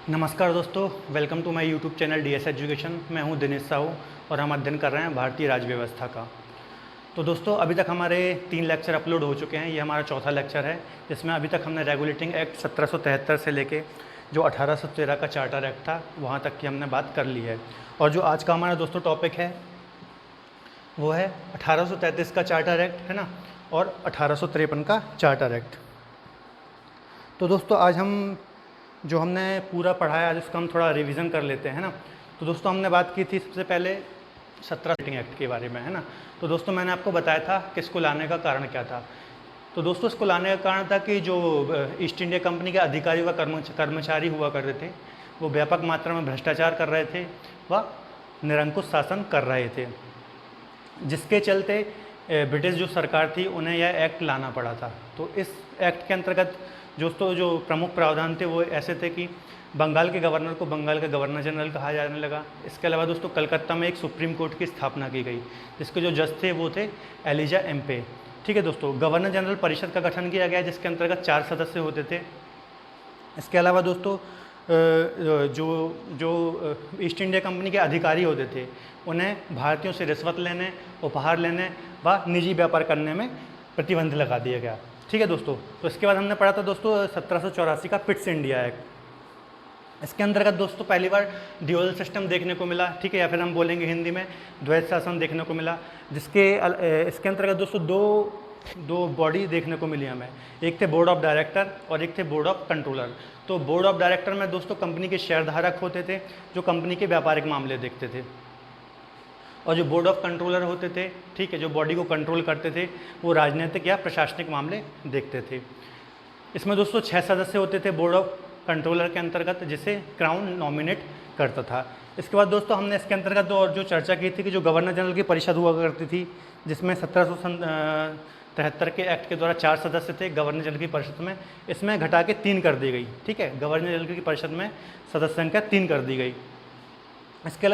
नमस्कार दोस्तों, welcome to my YouTube channel DS education. मैं हूं दिनेश साहू और हम अध्ययन कर रहे हैं भारतीय राज्य व्यवस्था का। तो दोस्तों, अभी तक हमारे 3 लेक्चर अपलोड हो चुके हैं। ये हमारा चौथा लेक्चर है, जिसमें अभी तक हमने रेगुलेटिंग एक्ट 1773 से लेके जो 1813 का चार्टर एक्ट था वहाँ तक की हमने बात कर ली है। और जो आज का हमारा दोस्तों टॉपिक है वो है 1833 का चार्टर एक्ट, है ना, और 1853 का चार्टर एक्ट। तो दोस्तों, आज हम जो हमने पूरा पढ़ा है आज उसका हम थोड़ा रिवीजन कर लेते हैं, है ना। तो दोस्तों, हमने बात की थी सबसे पहले 17 एक्ट के बारे में, है ना। तो दोस्तों, मैंने आपको बताया था कि इसको लाने का कारण क्या था। तो दोस्तों, इसको लाने का कारण था कि जो ईस्ट इंडिया कंपनी के अधिकारी व कर्मचारी हुआ करते थे वो व्यापक मात्रा में भ्रष्टाचार कर रहे थे व निरंकुश शासन कर रहे थे, जिसके चलते ब्रिटिश जो सरकार थी उन्हें यह एक्ट लाना पड़ा था। तो इस एक्ट के अंतर्गत दोस्तों जो प्रमुख प्रावधान थे वो ऐसे थे कि बंगाल के गवर्नर को बंगाल का गवर्नर जनरल कहा जाने लगा। इसके अलावा दोस्तों कलकत्ता में एक सुप्रीम कोर्ट की स्थापना की गई, जिसके जो जज थे वो थे एलिजा एम्पे। ठीक है दोस्तों, गवर्नर जनरल परिषद का गठन किया गया जिसके अंतर्गत 4 सदस्य होते थे। इसके अलावा दोस्तों जो जो ईस्ट इंडिया कंपनी के अधिकारी होते थे उन्हें भारतीयों से रिश्वत लेने, उपहार लेने व निजी व्यापार करने में प्रतिबंध लगा दिया गया। ठीक है दोस्तों। तो इसके बाद हमने पढ़ा था दोस्तों 1784 का पिट्स इंडिया एक्ट। इसके अंतर्गत दोस्तों पहली बार ड्यूअल सिस्टम देखने को मिला, ठीक है, या फिर हम बोलेंगे हिंदी में द्वैत शासन देखने को मिला, इसके अंतर्गत दोस्तों दो बॉडी देखने को मिली हमें। एक थे बोर्ड ऑफ डायरेक्टर और एक थे बोर्ड ऑफ कंट्रोलर। तो बोर्ड ऑफ डायरेक्टर में दोस्तों कंपनी के शेयरधारक होते थे जो कंपनी के व्यापारिक मामले देखते थे, और जो बोर्ड ऑफ कंट्रोलर होते थे, ठीक है, जो बॉडी को कंट्रोल करते थे, वो राजनीतिक या प्रशासनिक मामले देखते थे। इसमें दोस्तों 6 सदस्य होते थे बोर्ड ऑफ कंट्रोलर के अंतर्गत, जिसे क्राउन नॉमिनेट करता था। इसके बाद दोस्तों हमने इसके अंतर्गत और जो चर्चा की थी कि जो गवर्नर जनरल की परिषद हुआ करती थी, जिसमें 1773 के एक्ट के द्वारा 4 सदस्य थे गवर्नर जनरल की परिषद में, इसमें घटा के 3 कर दी गई। ठीक है, गवर्नर जनरल की परिषद में सदस्य संख्या 3 कर दी गई। इसके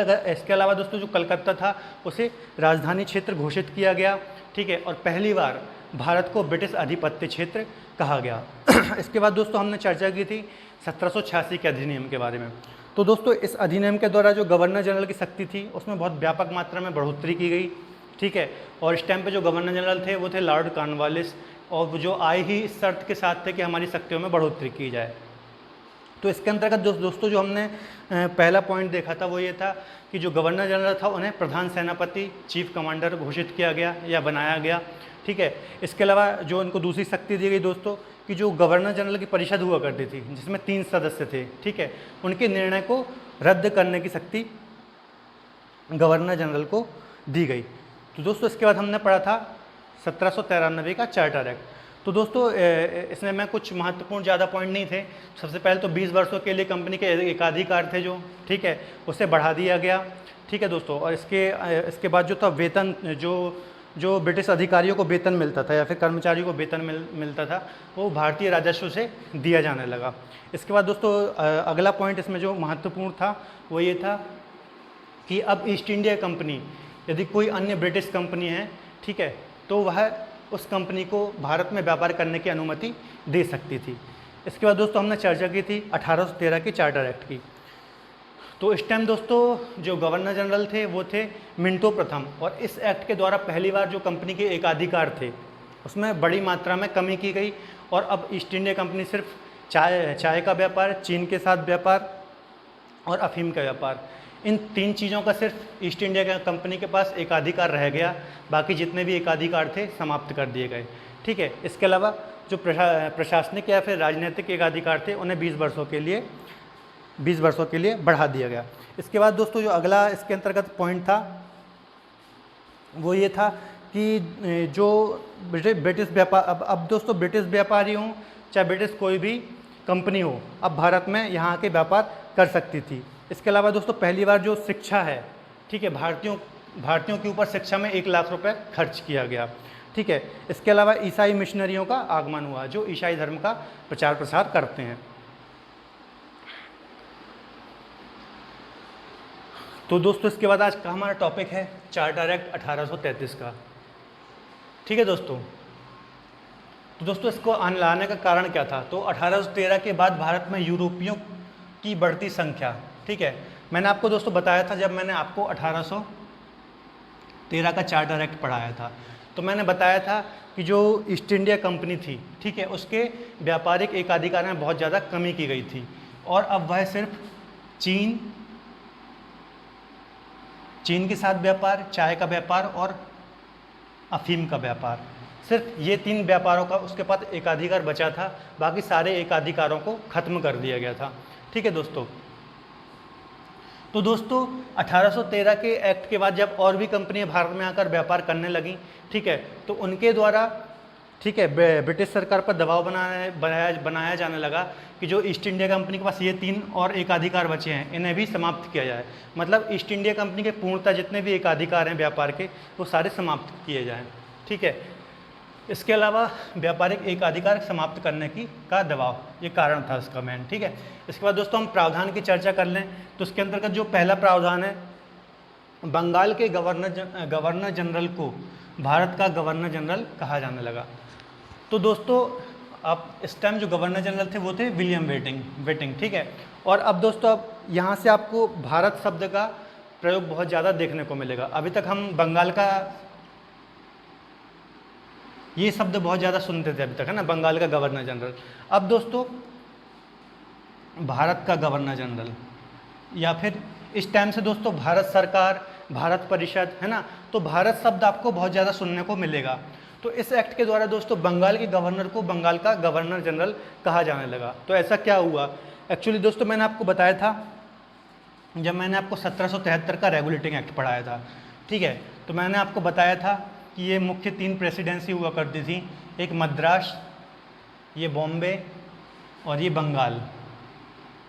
अलावा दोस्तों जो कलकत्ता था उसे राजधानी क्षेत्र घोषित किया गया, ठीक है, और पहली बार भारत को ब्रिटिश आधिपत्य क्षेत्र कहा गया। इसके बाद दोस्तों हमने चर्चा की थी 1786 के अधिनियम के बारे में। तो दोस्तों इस अधिनियम के द्वारा जो गवर्नर जनरल की शक्ति थी उसमें बहुत व्यापक मात्रा में बढ़ोतरी की गई, ठीक है, और इस टाइम पे जो गवर्नर जनरल थे वो थे लॉर्ड कॉर्नवालिस, और जो आए ही इस शर्त के साथ थे कि हमारी शक्तियों में बढ़ोतरी की जाए। तो इसके अंतर्गत दोस्तों जो हमने पहला पॉइंट देखा था वो ये था कि जो गवर्नर जनरल था उन्हें प्रधान सेनापति चीफ कमांडर घोषित किया गया या बनाया गया, ठीक है। इसके अलावा जो उनको दूसरी शक्ति दी गई दोस्तों कि जो गवर्नर जनरल की परिषद हुआ करती थी जिसमें 3 सदस्य थे, ठीक है, उनके निर्णय को रद्द करने की शक्ति गवर्नर जनरल को दी गई। तो दोस्तों इसके बाद हमने पढ़ा था 1793 का चार्टर एक्ट। तो दोस्तों इसमें मैं कुछ महत्वपूर्ण ज़्यादा पॉइंट नहीं थे। सबसे पहले तो 20 वर्षों के लिए कंपनी के एकाधिकार थे जो, ठीक है, उसे बढ़ा दिया गया, ठीक है दोस्तों। और इसके बाद जो था वेतन, जो ब्रिटिश अधिकारियों को वेतन मिलता था या फिर कर्मचारियों को वेतन मिलता था वो भारतीय राजस्व से दिया जाने लगा। इसके बाद दोस्तों अगला पॉइंट इसमें जो महत्वपूर्ण था वो ये था कि अब ईस्ट इंडिया कंपनी यदि कोई अन्य ब्रिटिश कंपनी है, ठीक है, तो वह उस कंपनी को भारत में व्यापार करने की अनुमति दे सकती थी। इसके बाद दोस्तों हमने चर्चा की थी 1813 के चार्टर एक्ट की। तो इस टाइम दोस्तों जो गवर्नर जनरल थे वो थे मिंटो प्रथम, और इस एक्ट के द्वारा पहली बार जो कंपनी के एकाधिकार थे उसमें बड़ी मात्रा में कमी की गई, और अब ईस्ट इंडिया कंपनी सिर्फ चाय का व्यापार, चीन के साथ व्यापार और अफीम का व्यापार, इन 3 चीज़ों का सिर्फ ईस्ट इंडिया कंपनी के पास एकाधिकार रह गया। बाकी जितने भी एकाधिकार थे समाप्त कर दिए गए, ठीक है। इसके अलावा जो प्रशासनिक या फिर राजनीतिक एकाधिकार थे उन्हें 20 वर्षों के लिए बढ़ा दिया गया। इसके बाद दोस्तों जो अगला इसके अंतर्गत पॉइंट था वो ये था कि जो ब्रिटिश व्यापार, अब दोस्तों ब्रिटिश व्यापारी हों चाहे ब्रिटिश कोई भी कंपनी हो, अब भारत में यहाँ के व्यापार कर सकती थी। इसके अलावा दोस्तों पहली बार जो शिक्षा है, ठीक है, भारतीयों के ऊपर शिक्षा में 1 लाख रुपए खर्च किया गया, ठीक है। इसके अलावा ईसाई मिशनरियों का आगमन हुआ जो ईसाई धर्म का प्रचार प्रसार करते हैं। तो दोस्तों इसके बाद आज का हमारा टॉपिक है चार्टर एक्ट 1833 का, ठीक है दोस्तों। तो दोस्तों इसको लाने का कारण क्या था? तो 1813 के बाद भारत में यूरोपियों की बढ़ती संख्या। ठीक है, मैंने आपको दोस्तों बताया था, जब मैंने आपको 1813 का चार्टर एक्ट पढ़ाया था, तो मैंने बताया था कि जो ईस्ट इंडिया कंपनी थी, ठीक है, उसके व्यापारिक एकाधिकार में बहुत ज़्यादा कमी की गई थी, और अब वह सिर्फ चीन के साथ व्यापार, चाय का व्यापार और अफीम का व्यापार, सिर्फ ये 3 व्यापारों का उसके पास एकाधिकार बचा था, बाकी सारे एकाधिकारों को ख़त्म कर दिया गया था। ठीक है दोस्तों, तो दोस्तों 1813 के एक्ट के बाद जब और भी कंपनियां भारत में आकर व्यापार करने लगीं, ठीक है, तो उनके द्वारा, ठीक है, ब्रिटिश सरकार पर दबाव बनाया जाने लगा कि जो ईस्ट इंडिया कंपनी के पास ये 3 और एकाधिकार बचे हैं, इन्हें भी समाप्त किया जाए। मतलब ईस्ट इंडिया कंपनी के पूर्णतः जितने भी एकाधिकार हैं व्यापार के, वो सारे समाप्त किए जाएँ। ठीक है, इसके अलावा व्यापारिक एकाधिकार समाप्त करने का दबाव, ये कारण था इसका मेन। ठीक है, इसके बाद दोस्तों हम प्रावधान की चर्चा कर लें, तो इसके अंतर्गत जो पहला प्रावधान है, बंगाल के गवर्नर जनरल को भारत का गवर्नर जनरल कहा जाने लगा। तो दोस्तों अब इस टाइम जो गवर्नर जनरल थे वो थे विलियम वेटिंग। ठीक है, और अब दोस्तों अब यहाँ से आपको भारत शब्द का प्रयोग बहुत ज़्यादा देखने को मिलेगा। अभी तक हम बंगाल का ये शब्द बहुत ज़्यादा सुनते थे अभी तक, है ना, बंगाल का गवर्नर जनरल। अब दोस्तों भारत का गवर्नर जनरल, या फिर इस टाइम से दोस्तों भारत सरकार, भारत परिषद, है ना, तो भारत शब्द आपको बहुत ज़्यादा सुनने को मिलेगा। तो इस एक्ट के द्वारा दोस्तों बंगाल के गवर्नर को बंगाल का गवर्नर जनरल कहा जाने लगा। तो ऐसा क्या हुआ एक्चुअली दोस्तों, मैंने आपको बताया था जब मैंने आपको 1773 का रेगुलेटिंग एक्ट पढ़ाया था, ठीक है, तो मैंने आपको बताया था कि ये मुख्य 3 प्रेसिडेंसी हुआ करती थी, एक मद्रास, ये बॉम्बे और ये बंगाल।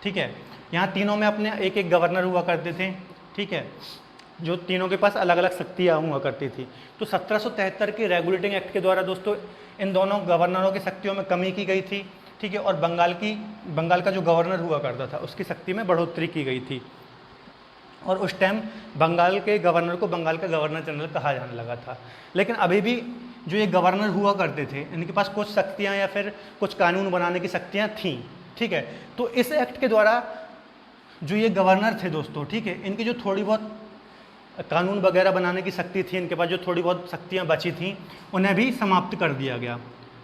ठीक है, यहाँ तीनों में अपने एक एक गवर्नर हुआ करते थे। ठीक है, जो तीनों के पास अलग अलग शक्तियाँ हुआ करती थी। तो 1773 के रेगुलेटिंग एक्ट के द्वारा दोस्तों इन दोनों गवर्नरों की शक्तियों में कमी की गई थी। ठीक है, और बंगाल का जो गवर्नर हुआ करता था उसकी शक्ति में बढ़ोतरी की गई थी, और उस टाइम बंगाल के गवर्नर को बंगाल का गवर्नर जनरल कहा जाने लगा था। लेकिन अभी भी जो ये गवर्नर हुआ करते थे, इनके पास कुछ शक्तियाँ या फिर कुछ कानून बनाने की शक्तियाँ थीं। ठीक है, तो इस एक्ट के द्वारा जो ये गवर्नर थे दोस्तों, ठीक है, इनकी जो थोड़ी बहुत कानून वगैरह बनाने की शक्ति थी, इनके पास जो थोड़ी बहुत शक्तियाँ बची थीं, उन्हें भी समाप्त कर दिया गया।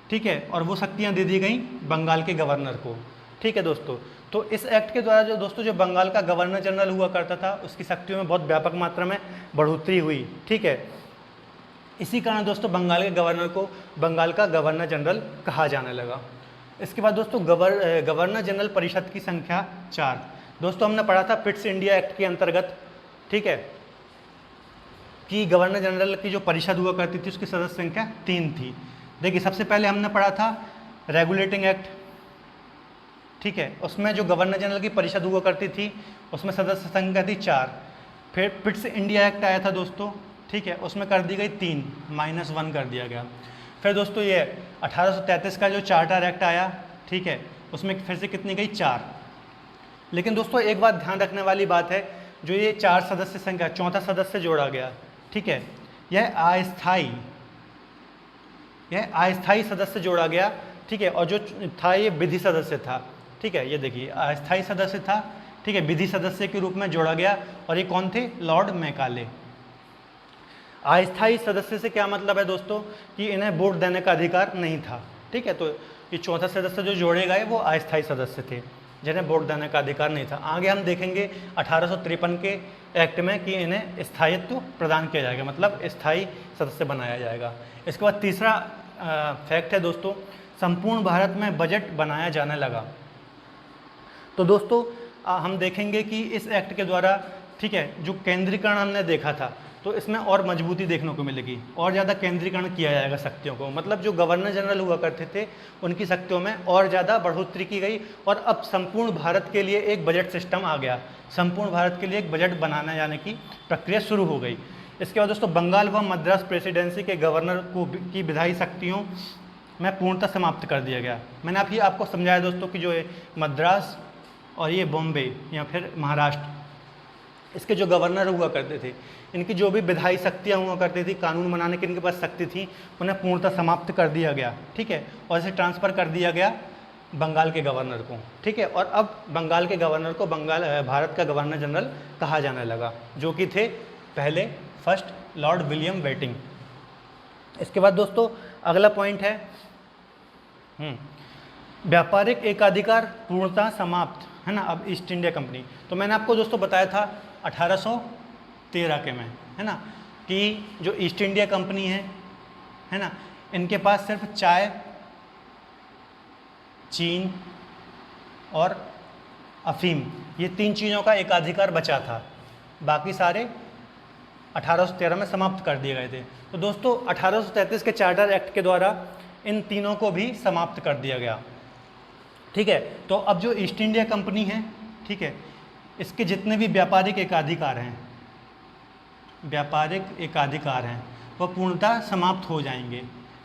ठीक है, और वो शक्तियाँ दे दी गई बंगाल के गवर्नर को। ठीक है दोस्तों, तो इस एक्ट के द्वारा जो दोस्तों जो बंगाल का गवर्नर जनरल हुआ करता था, उसकी शक्तियों में बहुत व्यापक मात्रा में बढ़ोतरी हुई। ठीक है, इसी कारण दोस्तों बंगाल के गवर्नर को बंगाल का गवर्नर जनरल कहा जाने लगा। इसके बाद दोस्तों गवर्नर जनरल परिषद की संख्या 4। दोस्तों हमने पढ़ा था पिट्स इंडिया एक्ट के अंतर्गत, ठीक है, कि गवर्नर जनरल की जो परिषद हुआ करती थी उसकी सदस्य संख्या 3 थी। देखिए सबसे पहले हमने पढ़ा था रेगुलेटिंग एक्ट, ठीक है, उसमें जो गवर्नर जनरल की परिषद हुआ करती थी उसमें सदस्य संख्या थी 4। फिर पिट्स इंडिया एक्ट आया था दोस्तों, ठीक है, उसमें कर दी गई 3, -1 कर दिया गया। फिर दोस्तों ये 1833 का जो चार्टर एक्ट आया, ठीक है, उसमें फिर से कितनी गई 4। लेकिन दोस्तों एक बात ध्यान रखने वाली बात है, जो ये 4 सदस्य संख्या, चौथा सदस्य जोड़ा गया, ठीक है, यह अस्थायी सदस्य जोड़ा गया। ठीक है, और जो था ये विधि सदस्य था। ठीक है, ये देखिए अस्थायी सदस्य था, ठीक है, विधि सदस्य के रूप में जोड़ा गया। और ये कौन थे? Lord Macaulay. अस्थायी सदस्य से क्या मतलब है दोस्तों, कि इन्हें वोट देने का अधिकार नहीं था। ठीक है, तो ये चौथा सदस्य जो जोड़े गए वो अस्थायी सदस्य थे, जिन्हें वोट देने का अधिकार नहीं था। आगे हम देखेंगे 1853 के एक्ट में कि इन्हें स्थायित्व प्रदान किया जाएगा, मतलब स्थायी सदस्य बनाया जाएगा। इसके बाद तीसरा फैक्ट है दोस्तों, संपूर्ण भारत में बजट बनाया जाने लगा। तो दोस्तों हम देखेंगे कि इस एक्ट के द्वारा, ठीक है, जो केंद्रीकरण हमने देखा था, तो इसमें और मजबूती देखने को मिलेगी, और ज़्यादा केंद्रीकरण किया जाएगा शक्तियों को। मतलब जो गवर्नर जनरल हुआ करते थे उनकी शक्तियों में और ज़्यादा बढ़ोतरी की गई, और अब संपूर्ण भारत के लिए एक बजट सिस्टम आ गया, संपूर्ण भारत के लिए एक बजट बनाने जाने की प्रक्रिया शुरू हो गई। इसके बाद दोस्तों बंगाल व मद्रास प्रेसिडेंसी के गवर्नर की विधायी शक्तियों में पूर्णतः समाप्त कर दिया गया। मैंने आपको समझाया दोस्तों कि जो मद्रास और ये बॉम्बे या फिर महाराष्ट्र, इसके जो गवर्नर हुआ करते थे, इनकी जो भी विधायी शक्तियाँ हुआ करती थी, कानून बनाने की इनके पास शक्ति थी, उन्हें पूर्णतः समाप्त कर दिया गया। ठीक है, और इसे ट्रांसफ़र कर दिया गया बंगाल के गवर्नर को, ठीक है। और अब बंगाल के गवर्नर को भारत का गवर्नर जनरल कहा जाने लगा, जो कि थे पहले फर्स्ट लॉर्ड विलियम बेंटिंक। इसके बाद दोस्तों अगला पॉइंट है व्यापारिक एकाधिकार पूर्णतः समाप्त, है ना। अब ईस्ट इंडिया कंपनी, तो मैंने आपको दोस्तों बताया था 1813 के में, है ना, कि जो ईस्ट इंडिया कंपनी है ना, इनके पास सिर्फ चाय, चीन और अफीम, ये 3 चीज़ों का एकाधिकार बचा था, बाकी सारे 1813 में समाप्त कर दिए गए थे। तो दोस्तों 1833 के चार्टर एक्ट के द्वारा इन तीनों को भी समाप्त कर दिया गया, ठीक है। तो अब जो ईस्ट इंडिया कंपनी है, ठीक है, इसके जितने भी व्यापारिक एकाधिकार हैं वह पूर्णतः समाप्त हो जाएंगे,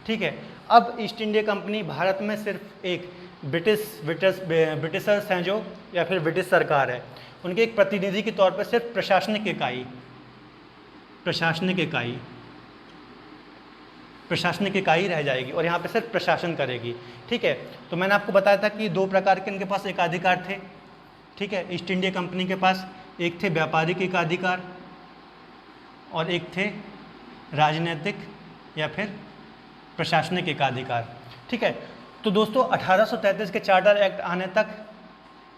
ठीक है। अब ईस्ट इंडिया कंपनी भारत में सिर्फ एक ब्रिटिशर्स हैं जो, या फिर ब्रिटिश सरकार है, उनके एक प्रतिनिधि के तौर पर सिर्फ प्रशासनिक इकाई रह जाएगी और यहाँ पे सिर्फ प्रशासन करेगी, ठीक है। तो मैंने आपको बताया था कि 2 प्रकार के इनके पास एकाधिकार थे, ठीक है, ईस्ट इंडिया कंपनी के पास। एक थे व्यापारिक एकाधिकार और एक थे राजनीतिक या फिर प्रशासनिक एकाधिकार, ठीक है। तो दोस्तों 1833 के चार्टर एक्ट आने तक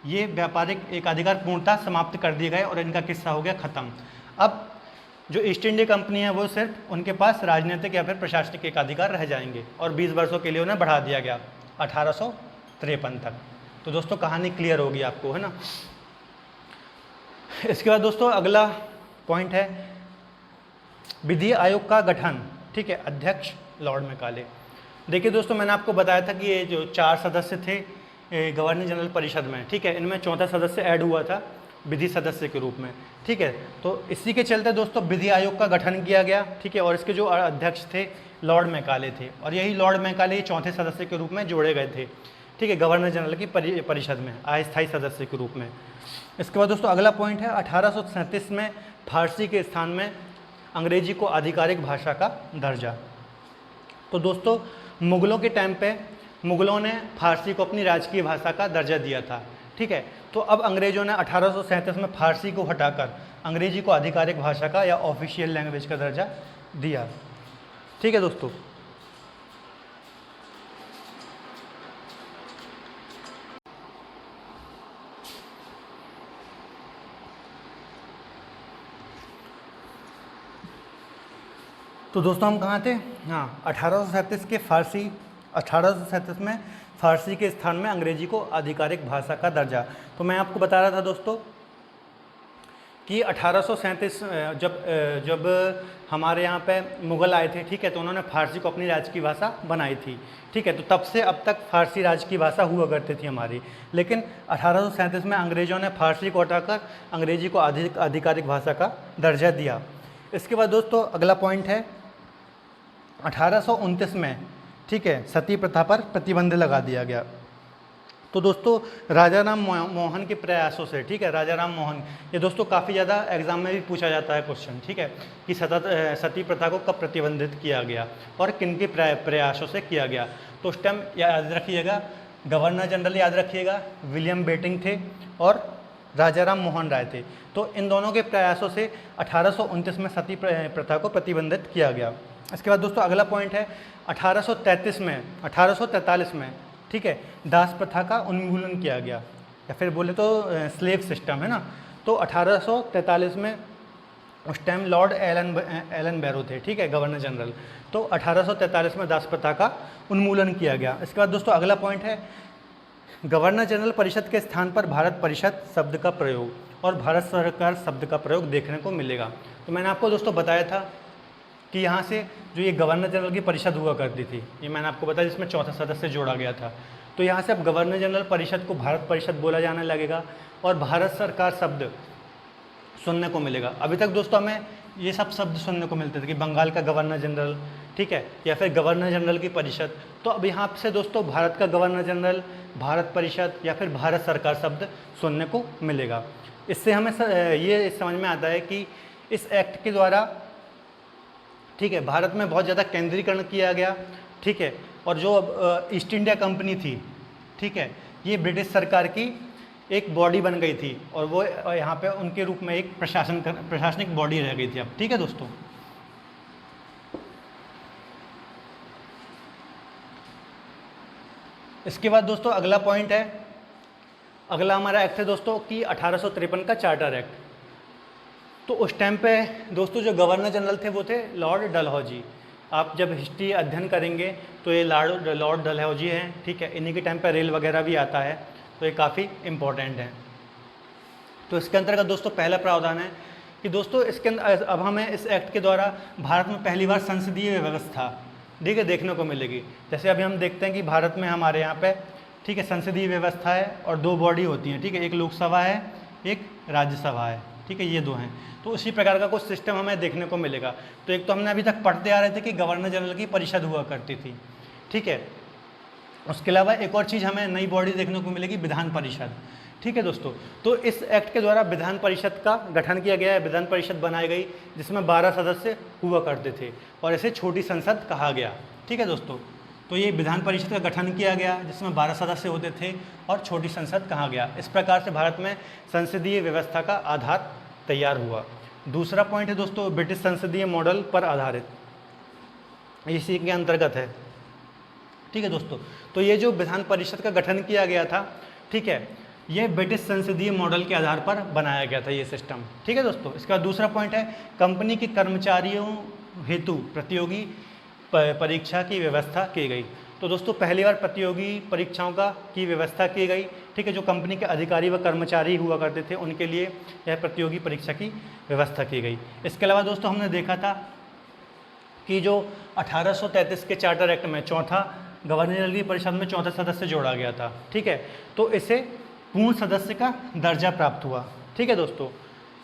ये व्यापारिक एकाधिकार पूर्णतः समाप्त कर दिए गए और इनका किस्सा हो गया ख़त्म। अब जो ईस्ट इंडिया कंपनी है वो सिर्फ उनके पास राजनीतिक या फिर प्रशासनिक एकाधिकार रह जाएंगे और 20 वर्षों के लिए उन्हें बढ़ा दिया गया 1853 तक। तो दोस्तों कहानी क्लियर होगी आपको, है ना। इसके बाद दोस्तों अगला पॉइंट है विधि आयोग का गठन, ठीक है, अध्यक्ष लॉर्ड मैकाले। देखिए दोस्तों मैंने आपको बताया था कि ये जो 4 सदस्य थे गवर्नर जनरल परिषद में, ठीक है, इनमें चौथा सदस्य ऐड हुआ था विधि सदस्य के रूप में, ठीक है। तो इसी के चलते दोस्तों विधि आयोग का गठन किया गया, ठीक है, और इसके जो अध्यक्ष थे लॉर्ड मैकाले थे और यही लॉर्ड मैकाले चौथे सदस्य के रूप में जोड़े गए थे, ठीक है, गवर्नर जनरल की परिषद में अस्थायी सदस्य के रूप में। इसके बाद दोस्तों अगला पॉइंट है 1837 में फारसी के स्थान में अंग्रेजी को आधिकारिक भाषा का दर्जा। तो दोस्तों मुग़लों के टाइम पे मुग़लों ने फारसी को अपनी राजकीय भाषा का दर्जा दिया था, ठीक है। तो अब अंग्रेज़ों ने 1837 में फारसी को हटाकर अंग्रेजी को आधिकारिक भाषा का या ऑफिशियल लैंग्वेज का दर्जा दिया, ठीक है दोस्तों। तो दोस्तों हम कहाँ थे, हाँ 1837 में फ़ारसी के स्थान में अंग्रेजी को आधिकारिक भाषा का दर्जा। तो मैं आपको बता रहा था दोस्तों कि 1837 जब हमारे यहाँ पे मुग़ल आए थे, ठीक है, तो उन्होंने फ़ारसी को अपनी राजकीय भाषा बनाई थी, ठीक है। तो तब से अब तक फ़ारसी राजकीय भाषा हुआ करती थी हमारी, लेकिन 1837 में अंग्रेज़ों ने फ़ारसी को हटाकर अंग्रेजी को आधिकारिक भाषा का दर्जा दिया। इसके बाद दोस्तों अगला पॉइंट है 1829 में, ठीक है, सती प्रथा पर प्रतिबंध लगा दिया गया। तो दोस्तों राजा राम मोहन के प्रयासों से, ठीक है, राजा राम मोहन, ये दोस्तों काफ़ी ज़्यादा एग्जाम में भी पूछा जाता है क्वेश्चन, ठीक है, कि सती प्रथा को कब प्रतिबंधित किया गया और किन के प्रयासों से किया गया। तो उस टाइम याद रखिएगा गवर्नर जनरल याद रखिएगा विलियम बेंटिंक थे और राजा राम मोहन राय थे। तो इन दोनों के प्रयासों से 1829 में सती प्रथा को प्रतिबंधित किया गया। इसके बाद दोस्तों अगला पॉइंट है 1843 में, ठीक है, दास प्रथा का उन्मूलन किया गया, या फिर बोले तो स्लेव सिस्टम, है ना। तो 1843 में उस टाइम लॉर्ड एलन बैरो थे, ठीक है, गवर्नर जनरल। तो 1843 में दास प्रथा का उन्मूलन किया गया। इसके बाद दोस्तों अगला पॉइंट है गवर्नर जनरल परिषद के स्थान पर भारत परिषद शब्द का प्रयोग और भारत सरकार शब्द का प्रयोग देखने को मिलेगा। तो मैंने आपको दोस्तों बताया था कि यहाँ से जो ये गवर्नर जनरल की परिषद हुआ करती थी, ये मैंने आपको बताया, जिसमें चौथा सदस्य जोड़ा गया था। तो यहाँ से अब गवर्नर जनरल परिषद को भारत परिषद बोला जाने लगेगा और भारत सरकार शब्द सुनने को मिलेगा। अभी तक दोस्तों हमें ये सब शब्द सुनने को मिलते थे कि बंगाल का गवर्नर जनरल, ठीक है, या फिर गवर्नर जनरल की परिषद। तो अब यहाँ से दोस्तों भारत का गवर्नर जनरल, भारत परिषद या फिर भारत सरकार शब्द सुनने को मिलेगा। इससे हमें ये समझ में आता है कि इस एक्ट के द्वारा, ठीक है, भारत में बहुत ज़्यादा केंद्रीकरण किया गया, ठीक है, और जो ईस्ट इंडिया कंपनी थी, ठीक है, ये ब्रिटिश सरकार की एक बॉडी बन गई थी और वो यहाँ पे उनके रूप में एक प्रशासनिक बॉडी रह गई थी अब। ठीक है दोस्तों, इसके बाद दोस्तों अगला पॉइंट है, अगला हमारा एक्ट है दोस्तों कि 1853 का चार्टर एक्ट। तो उस टाइम पे दोस्तों जो गवर्नर जनरल थे वो थे लॉर्ड डलहौजी। आप जब हिस्ट्री अध्ययन करेंगे तो ये लॉर्ड डलहौजी हैं, ठीक है, इन्हीं के टाइम पे रेल वगैरह भी आता है, तो ये काफ़ी इम्पोर्टेंट है। तो इसके अंतर्गत दोस्तों पहला प्रावधान है कि दोस्तों इसके अंदर अब हमें इस एक्ट के द्वारा भारत में पहली बार संसदीय व्यवस्था, ठीक है, देखने को मिलेगी। जैसे अभी हम देखते हैं कि भारत में हमारे यहाँ पे, ठीक है, संसदीय व्यवस्था है और दो बॉडी होती हैं, ठीक है, एक लोकसभा है, एक राज्यसभा है, ठीक है, ये दो हैं। तो उसी प्रकार का कुछ सिस्टम हमें देखने को मिलेगा। तो एक तो हमने अभी तक पढ़ते आ रहे थे कि गवर्नर जनरल की परिषद हुआ करती थी, ठीक है। उसके अलावा एक और चीज़ हमें नई बॉडी देखने को मिलेगी, विधान परिषद, ठीक है दोस्तों। तो इस एक्ट के द्वारा विधान परिषद का गठन किया गया है, विधान परिषद बनाई गई जिसमें 12 सदस्य हुआ करते थे और इसे छोटी संसद कहा गया, ठीक है दोस्तों। तो ये विधान परिषद का गठन किया गया जिसमें 12 सदस्य होते थे और छोटी संसद कहा गया। इस प्रकार से भारत में संसदीय व्यवस्था का आधार तैयार हुआ। दूसरा पॉइंट है दोस्तों ब्रिटिश संसदीय मॉडल पर आधारित, इसी के अंतर्गत है, ठीक है दोस्तों। तो ये जो विधान परिषद का गठन किया गया था, ठीक है, ये ब्रिटिश संसदीय मॉडल के आधार पर बनाया गया था ये सिस्टम, ठीक है दोस्तों। इसका दूसरा पॉइंट है कंपनी के कर्मचारियों हेतु प्रतियोगी परीक्षा की व्यवस्था की गई। तो दोस्तों पहली बार प्रतियोगी परीक्षाओं की व्यवस्था की गई, ठीक है। जो कंपनी के अधिकारी व कर्मचारी हुआ करते थे उनके लिए यह प्रतियोगी परीक्षा की व्यवस्था की गई। इसके अलावा दोस्तों हमने देखा था कि जो 1833 के चार्टर एक्ट में चौथा गवर्नर जनरल की परिषद में चौथा सदस्य जोड़ा गया था, ठीक है। तो इसे पूर्ण सदस्य का दर्जा प्राप्त हुआ, ठीक है दोस्तों।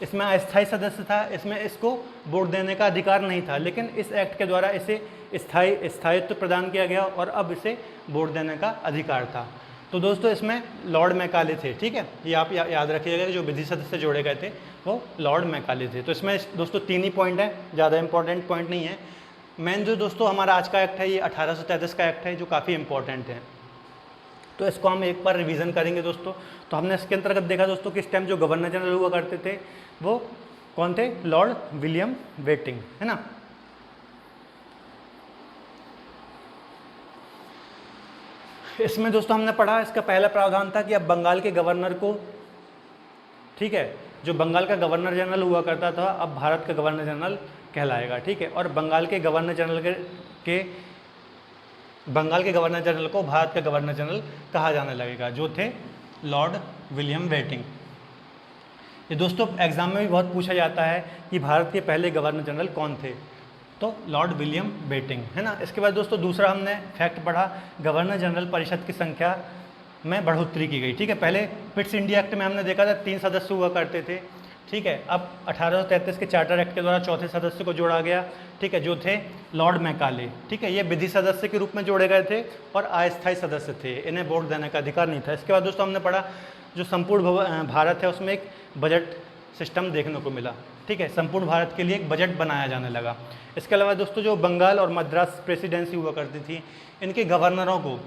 इसमें अस्थायी सदस्य था, इसमें इसको वोट देने का अधिकार नहीं था, लेकिन इस एक्ट के द्वारा इसे स्थायित्व प्रदान किया गया और अब इसे वोट देने का अधिकार था। तो दोस्तों इसमें लॉर्ड मैकाले थे, ठीक है, ये आप याद रखिएगा। जो विधि सदस्य जोड़े गए थे वो लॉर्ड मैकाले थे। तो इसमें दोस्तों 3 ही पॉइंट है, ज़्यादा इंपॉर्टेंट पॉइंट नहीं है। मेन जो दोस्तों हमारा आज का एक्ट है ये 1833 का एक्ट है जो काफ़ी इंपॉर्टेंट है। तो इसको हम एक बार रिवीजन करेंगे दोस्तों। तो हमने इसके अंतर्गत देखा दोस्तों कि इस टाइम जो गवर्नर जनरल हुआ करते थे वो कौन थे, लॉर्ड विलियम बेटिंग, है ना। इसमें दोस्तों हमने पढ़ा, इसका पहला प्रावधान था कि अब बंगाल के गवर्नर को, ठीक है, जो बंगाल का गवर्नर जनरल हुआ करता था अब भारत का गवर्नर जनरल कहलाएगा, ठीक है। और बंगाल के गवर्नर जनरल को भारत का गवर्नर जनरल कहा जाने लगेगा, जो थे लॉर्ड विलियम बेटिंग। ये दोस्तों एग्जाम में भी बहुत पूछा जाता है कि भारत के पहले गवर्नर जनरल कौन थे, तो लॉर्ड विलियम बेटिंग, है ना। इसके बाद दोस्तों दूसरा हमने फैक्ट पढ़ा, गवर्नर जनरल परिषद की संख्या में बढ़ोतरी की गई, ठीक है। पहले पिट्स इंडिया एक्ट में हमने देखा था 3 सदस्य हुआ करते थे, ठीक है। अब 1833 के चार्टर एक्ट के द्वारा चौथे सदस्य को जोड़ा गया, ठीक है, जो थे लॉर्ड मैकाले, ठीक है। ये विधि सदस्य के रूप में जोड़े गए थे और अस्थायी सदस्य थे, इन्हें वोट देने का अधिकार नहीं था। इसके बाद दोस्तों हमने पढ़ा जो संपूर्ण भारत है उसमें एक बजट सिस्टम देखने को मिला, ठीक है। संपूर्ण भारत के लिए एक बजट बनाया जाने लगा। इसके अलावा दोस्तों जो बंगाल और मद्रास प्रेसिडेंसी हुआ करती थी, इनके गवर्नरों को,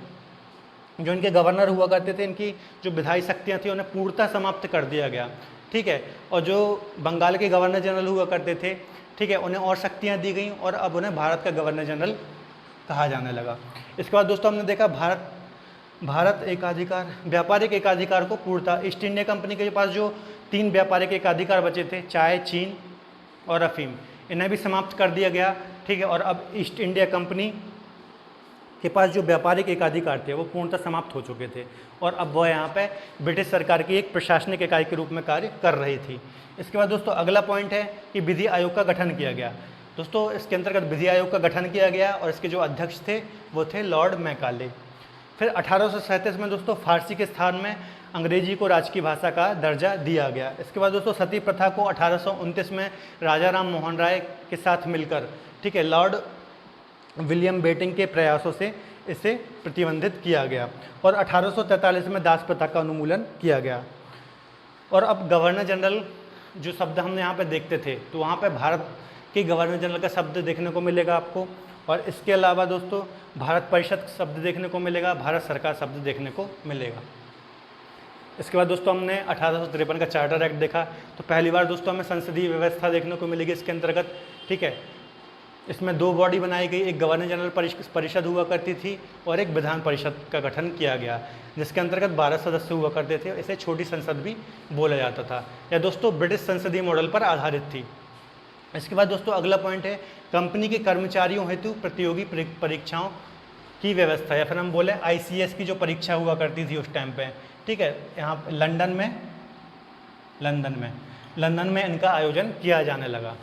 जो इनके गवर्नर हुआ करते थे, इनकी जो विधायी शक्तियाँ थी उन्हें पूर्णतः समाप्त कर दिया गया, ठीक है। और जो बंगाल के गवर्नर जनरल हुआ करते थे, ठीक है, उन्हें और शक्तियाँ दी गई और अब उन्हें भारत का गवर्नर जनरल कहा जाने लगा। इसके बाद दोस्तों हमने देखा भारत एकाधिकार, व्यापारिक एकाधिकार को पूर्णतः, ईस्ट इंडिया कंपनी के पास जो 3 व्यापारिक एकाधिकार बचे थे, चाय, चीन और अफीम, इन्हें भी समाप्त कर दिया गया, ठीक है। और अब ईस्ट इंडिया कंपनी के पास जो व्यापारिक एकाधिकार थे वो पूर्णतः समाप्त हो चुके थे और अब वह यहाँ पे ब्रिटिश सरकार की एक प्रशासनिक इकाई के रूप में कार्य कर रही थी। इसके बाद दोस्तों अगला पॉइंट है कि विधि आयोग का गठन किया गया। दोस्तों इसके अंतर्गत विधि आयोग का गठन किया गया और इसके जो अध्यक्ष थे वो थे लॉर्ड मैकाले। फिर 1837 में दोस्तों फारसी के स्थान में अंग्रेजी को राजकीय भाषा का दर्जा दिया गया। इसके बाद दोस्तों सती प्रथा को 1829 में राजा राम मोहन राय के साथ मिलकर, ठीक है, लॉर्ड विलियम बेटिंग के प्रयासों से इसे प्रतिबंधित किया गया और 1843 में दास प्रथा का उन्मूलन किया गया। और अब गवर्नर जनरल जो शब्द हमने यहाँ पे देखते थे तो वहाँ पे भारत के गवर्नर जनरल का शब्द देखने को मिलेगा आपको। और इसके अलावा दोस्तों भारत परिषद शब्द देखने को मिलेगा, भारत सरकार शब्द देखने को मिलेगा। इसके बाद दोस्तों हमने 1853 का चार्टर एक्ट देखा। तो पहली बार दोस्तों हमें संसदीय व्यवस्था देखने को मिलेगी इसके अंतर्गत, ठीक है। इसमें 2 बॉडी बनाई गई, एक गवर्नर जनरल परिषद हुआ करती थी और एक विधान परिषद का गठन किया गया, जिसके अंतर्गत 12 सदस्य हुआ करते थे। इसे छोटी संसद भी बोला जाता था। यह दोस्तों ब्रिटिश संसदीय मॉडल पर आधारित थी। इसके बाद दोस्तों अगला पॉइंट है कंपनी के कर्मचारियों हेतु प्रतियोगी परीक्षाओं की व्यवस्था, या फिर हम बोले ICS की जो परीक्षा हुआ करती थी उस टाइम पे, ठीक है। यहाँ लंदन में इनका आयोजन किया जाने लगा।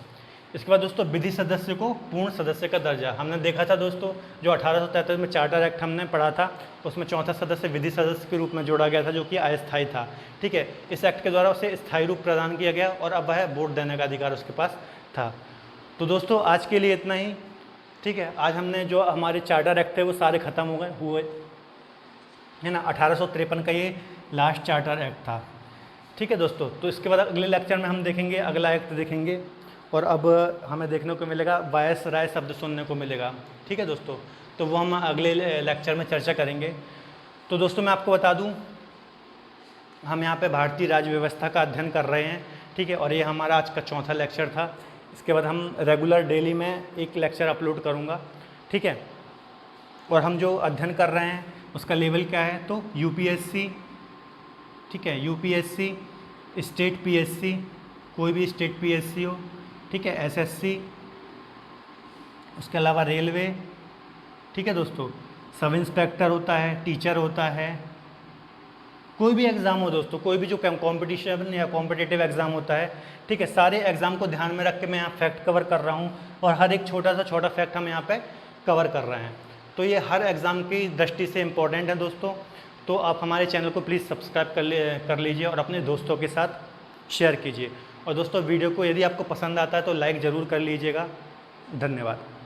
इसके बाद दोस्तों विधि सदस्य को पूर्ण सदस्य का दर्जा, हमने देखा था दोस्तों जो 1833 में चार्टर एक्ट हमने पढ़ा था, उसमें चौथा सदस्य विधि सदस्य के रूप में जोड़ा गया था जो कि अस्थायी था, ठीक है। इस एक्ट के द्वारा उसे स्थायी रूप प्रदान किया गया और अब वह वोट देने का अधिकार उसके पास था। तो दोस्तों आज के लिए इतना ही, ठीक है। आज हमने जो हमारे चार्टर एक्ट थे वो सारे ख़त्म हुए है ना। 1853 का ये लास्ट चार्टर एक्ट था, ठीक है दोस्तों। तो इसके बाद अगले लेक्चर में हम देखेंगे अगला एक्ट देखेंगे, और अब हमें देखने को मिलेगा वायसराय शब्द सुनने को मिलेगा, ठीक है दोस्तों। तो वो हम अगले लेक्चर में चर्चा करेंगे। तो दोस्तों मैं आपको बता दूं, हम यहाँ पे भारतीय राज्य व्यवस्था का अध्ययन कर रहे हैं, ठीक है। और ये हमारा आज का चौथा लेक्चर था। इसके बाद हम रेगुलर डेली में एक लेक्चर अपलोड करूँगा, ठीक है। और हम जो अध्ययन कर रहे हैं उसका लेवल क्या है, तो UPSC, ठीक है, UPSC, स्टेट PSC, कोई भी स्टेट PSC हो, ठीक है, SSC, उसके अलावा रेलवे, ठीक है दोस्तों, सब इंस्पेक्टर होता है, टीचर होता है, कोई भी एग्ज़ाम हो दोस्तों, कोई भी जो कॉम्पिटिशन या कॉम्पिटिटिव एग्ज़ाम होता है, ठीक है। सारे एग्ज़ाम को ध्यान में रख के मैं यहाँ फैक्ट कवर कर रहा हूँ और हर एक छोटा सा छोटा फैक्ट हम यहाँ पे कवर कर रहे हैं। तो ये हर एग्ज़ाम की दृष्टि से इम्पोर्टेंट है दोस्तों। तो आप हमारे चैनल को प्लीज़ सब्सक्राइब कर लीजिए और अपने दोस्तों के साथ शेयर कीजिए। और दोस्तों वीडियो को यदि आपको पसंद आता है तो लाइक ज़रूर कर लीजिएगा। धन्यवाद।